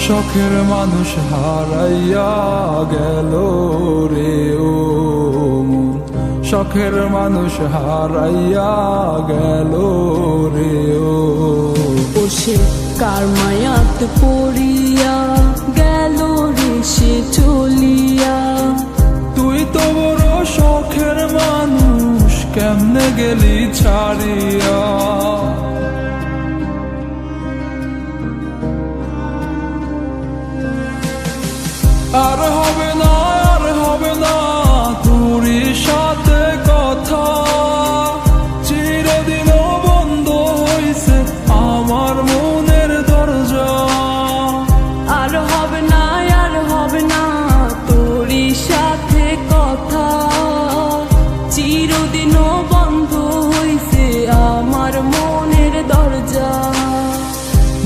শখের মানুষ হারাইয়া গেল রে ও মন, শখের মানুষ হারাইয়া গেল রে ও। সে কার মায়াত পড়িয়া গেল রে সে চলিয়া। তুই তো বড় শখের মানুষ, কেমনে গেলি ছাড়িয়া। আর হবে না, আর হবে না তোরই সাথে কথা, চিরদিন বন্ধ হইছে আমার মনের দরজা। আর হবে না, আর হবে না তোরই সাথে কথা, চিরদিনও বন্ধ হইছে আমার মনের দরজা।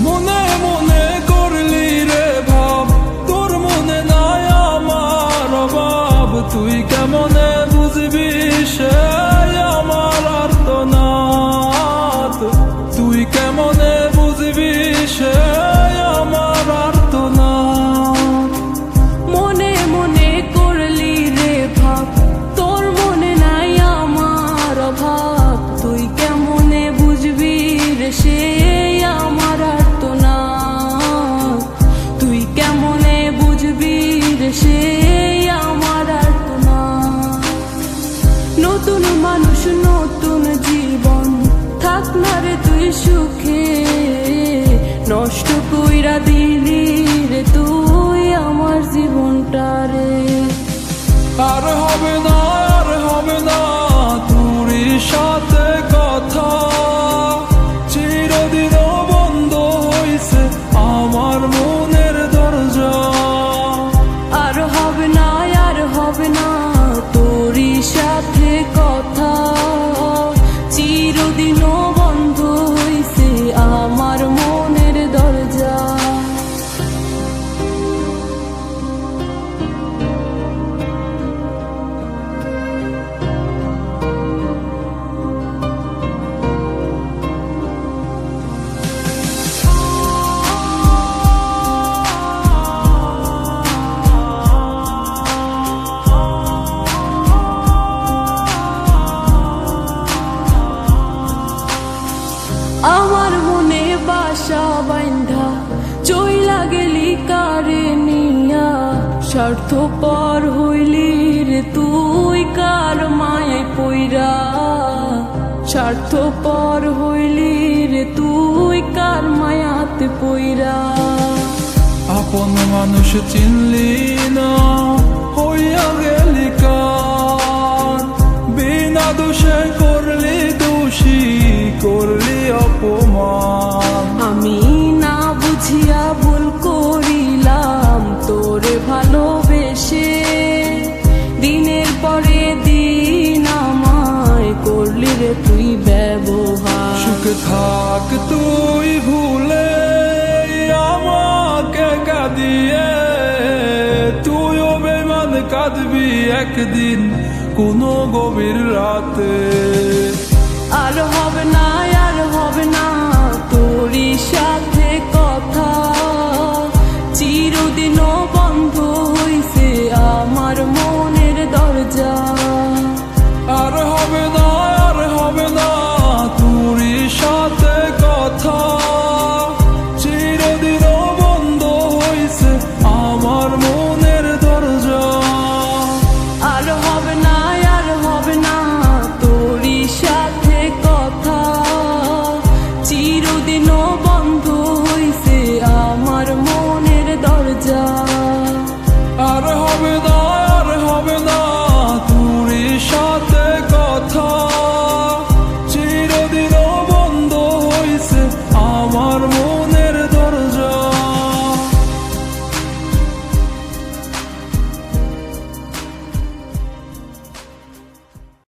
মনে মনে করলি রে ভাব, তোর মনে নাই আমার অভাব। তুই কেমনে বুঝবি সে আমার আর্তনাদ, তুই কেমনে বুঝবি সে আমার আর্তনাদ। মনে মনে করলি রে ভাব, তোর মনে নাই আমার অভাব। তুই কেমনে বুঝবি রে সে আমার আর্তনাদ, তুই কেমনে বুঝবি রে সে আমার আর্তনাদ। নতুন মানুষ নতুন জীবন, থাক না রে তুই সুখে, নষ্ট কইরা দিলি রে তুই আমার জীবনটা রে। আর হবে না, আর হবে না তোরই সাথে কথা, চিরদিন বন্ধ হইছে আমার মনের দরজা। আর হবে না, আর হবে না তোরই সাথে কথা, চিরদিনও বন্ধ হইছে আমার মনের দরজা। আমার মনে বাসা বাইন্ধা চইলা গেলি কারে নিয়া, স্বার্থপর হইলি রে তুই কার মায়ায় পইরা। স্বার্থপর হইলি রে তুই কার মায়াতে পইরা। আপন মানুষ চিনলি না, হইয়া গেলি কার, বিনা দোষে করলি দোষী, করলি অপমান। আমি না বুঝিয়া ভুল করিলাম তোরে ভালোবেসে, দিনের পরে দিন আমায় করলি রে তুই ব্যবহার। সুখে থাক তুই ভুলে আমাকে কাঁদিয়ে, তুইও বেমান কাঁদবি একদিন কোনো গভীর রাতে। আর হবে না, আর হবে না